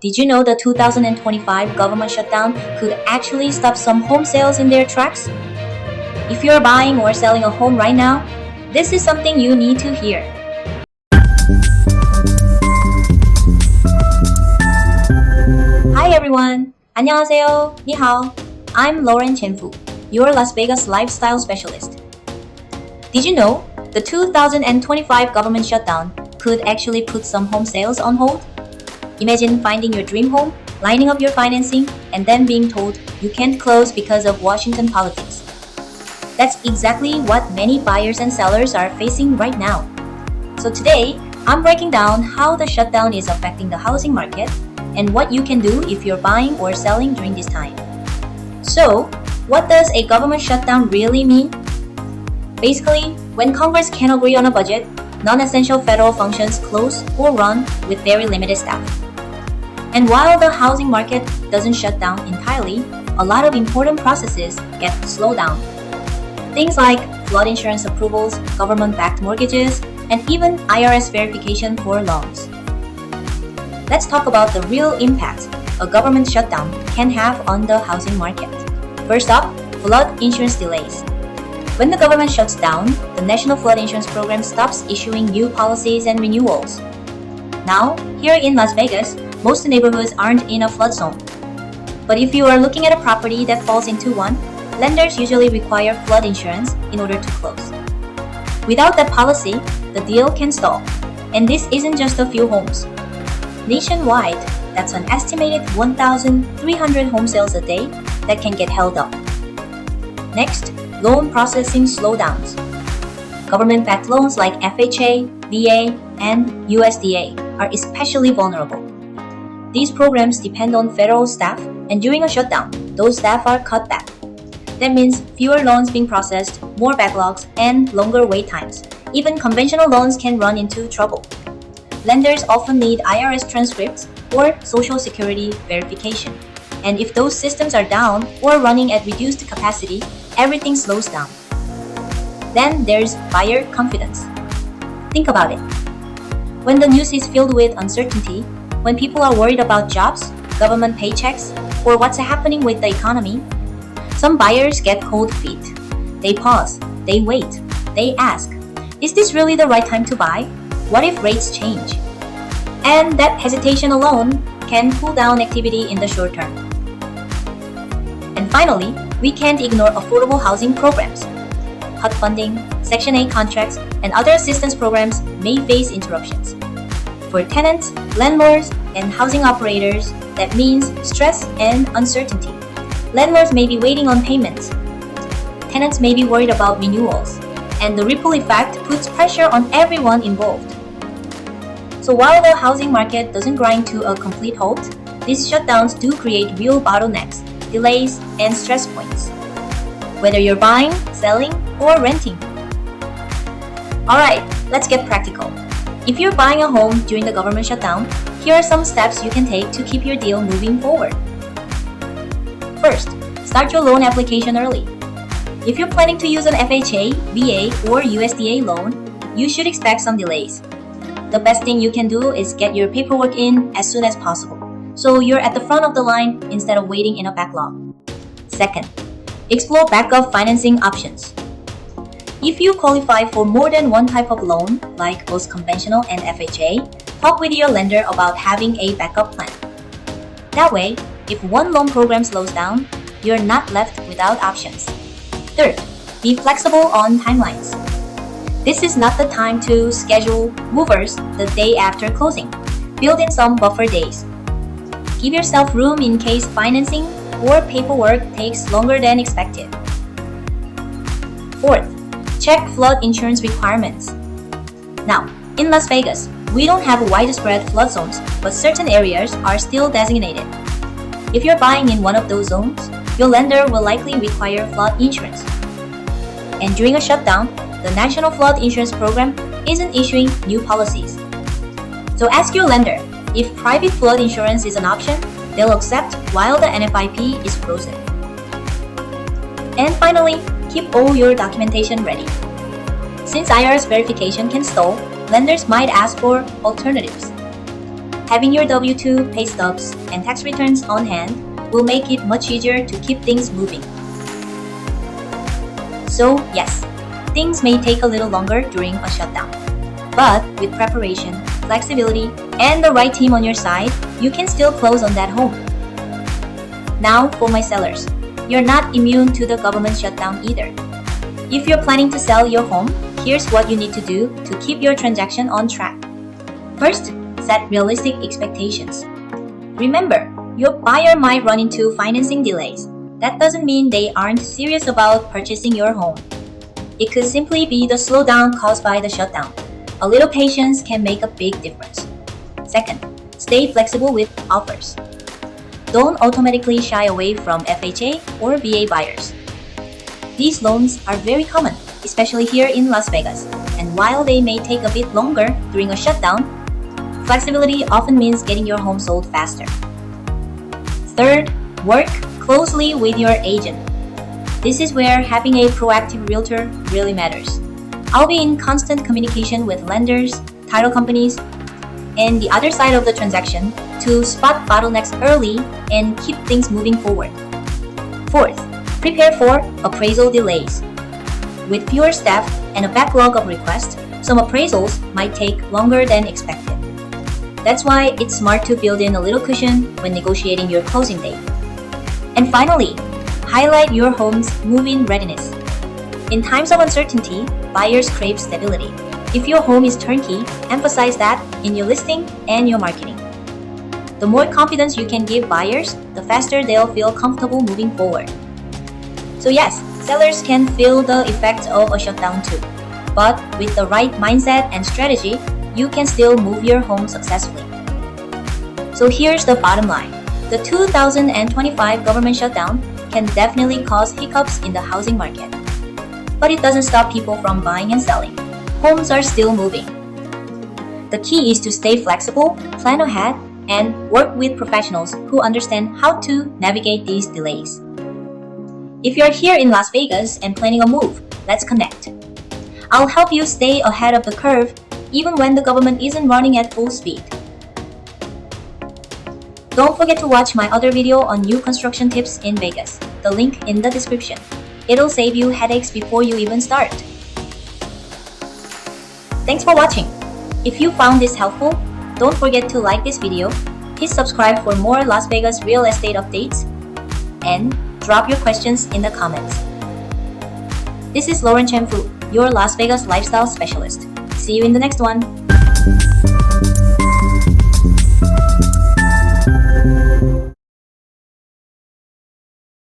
Did you know the 2025 government shutdown could actually stop some home sales in their tracks? If you're buying or selling a home right now, this is something you need to hear. Hi everyone! 안녕하세요. 你好. I'm Lauren Chenfu, your Las Vegas lifestyle specialist. Did you know the 2025 government shutdown could actually put some home sales on hold? Imagine finding your dream home, lining up your financing, and then being told you can't close because of Washington politics. That's exactly what many buyers and sellers are facing right now. So today, I'm breaking down how the shutdown is affecting the housing market and what you can do if you're buying or selling during this time. So, what does a government shutdown really mean? Basically, when Congress can't agree on a budget, non-essential federal functions close or run with very limited staff. And while the housing market doesn't shut down entirely, a lot of important processes get slowed down. Things like flood insurance approvals, government-backed mortgages, and even IRS verification for loans. Let's talk about the real impact a government shutdown can have on the housing market. First up, flood insurance delays. When the government shuts down, the National Flood Insurance Program stops issuing new policies and renewals. Now, here in Las Vegas, most neighborhoods aren't in a flood zone. But if you are looking at a property that falls into one, lenders usually require flood insurance in order to close. Without that policy, the deal can stall. And this isn't just a few homes. Nationwide, that's an estimated 1,300 home sales a day that can get held up. Next, loan processing slowdowns. Government-backed loans like FHA, VA, and USDA are especially vulnerable. These programs depend on federal staff, and during a shutdown, those staff are cut back. That means fewer loans being processed, more backlogs, and longer wait times. Even conventional loans can run into trouble. Lenders often need IRS transcripts or Social Security verification. And if those systems are down or running at reduced capacity, everything slows down. Then there's buyer confidence. Think about it. When the news is filled with uncertainty, when people are worried about jobs, government paychecks, or what's happening with the economy, some buyers get cold feet. They pause, they wait, they ask, is this really the right time to buy? What if rates change? And that hesitation alone can cool down activity in the short term. And finally, we can't ignore affordable housing programs. HUD funding, Section 8 contracts, and other assistance programs may face interruptions. For tenants, landlords, and housing operators, that means stress and uncertainty. Landlords may be waiting on payments. Tenants may be worried about renewals. And the ripple effect puts pressure on everyone involved. So while the housing market doesn't grind to a complete halt, these shutdowns do create real bottlenecks, delays, and stress points. Whether you're buying, selling, or renting. Alright, let's get practical. If you're buying a home during the government shutdown, here are some steps you can take to keep your deal moving forward. First, start your loan application early. If you're planning to use an FHA, VA, or USDA loan, you should expect some delays. The best thing you can do is get your paperwork in as soon as possible, so you're at the front of the line instead of waiting in a backlog. Second, explore backup financing options. If you qualify for more than one type of loan, like both conventional and FHA, talk with your lender about having a backup plan. That way, if one loan program slows down, you're not left without options. Third, be flexible on timelines. This is not the time to schedule movers the day after closing. Build in some buffer days. Give yourself room in case financing or paperwork takes longer than expected. Fourth, check flood insurance requirements. Now, in Las Vegas, we don't have widespread flood zones, but certain areas are still designated. If you're buying in one of those zones, your lender will likely require flood insurance. And during a shutdown, the National Flood Insurance Program isn't issuing new policies. So ask your lender if private flood insurance is an option they'll accept while the NFIP is frozen. And finally, keep all your documentation ready. Since IRS verification can stall, lenders might ask for alternatives. Having your W-2, pay stubs, and tax returns on hand will make it much easier to keep things moving. So yes, things may take a little longer during a shutdown. But with preparation, flexibility, and the right team on your side, you can still close on that home. Now for my sellers, you're not immune to the government shutdown either. If you're planning to sell your home, here's what you need to do to keep your transaction on track. First, set realistic expectations. Remember, your buyer might run into financing delays. That doesn't mean they aren't serious about purchasing your home. It could simply be the slowdown caused by the shutdown. A little patience can make a big difference. Second, stay flexible with offers. Don't automatically shy away from FHA or VA buyers. These loans are very common, especially here in Las Vegas, and while they may take a bit longer during a shutdown, flexibility often means getting your home sold faster. Third, work closely with your agent. This is where having a proactive realtor really matters. I'll be in constant communication with lenders, title companies, and the other side of the transaction to spot bottlenecks early and keep things moving forward. Fourth, prepare for appraisal delays. With fewer staff and a backlog of requests, some appraisals might take longer than expected. That's why it's smart to build in a little cushion when negotiating your closing date. And finally, highlight your home's move-in readiness. In times of uncertainty, buyers crave stability. If your home is turnkey, emphasize that in your listing and your marketing. The more confidence you can give buyers, the faster they'll feel comfortable moving forward. So yes, sellers can feel the effects of a shutdown too. But with the right mindset and strategy, you can still move your home successfully. So here's the bottom line. The 2025 government shutdown can definitely cause hiccups in the housing market. But it doesn't stop people from buying and selling. Homes are still moving. The key is to stay flexible, plan ahead, and work with professionals who understand how to navigate these delays. If you're here in Las Vegas and planning a move, let's connect. I'll help you stay ahead of the curve even when the government isn't running at full speed. Don't forget to watch my other video on new construction tips in Vegas. The link in the description. It'll save you headaches before you even start. Thanks for watching. If you found this helpful, don't forget to like this video, hit subscribe for more Las Vegas real estate updates, and drop your questions in the comments. This is Lauren Chen Fu, your Las Vegas lifestyle specialist. See you in the next one.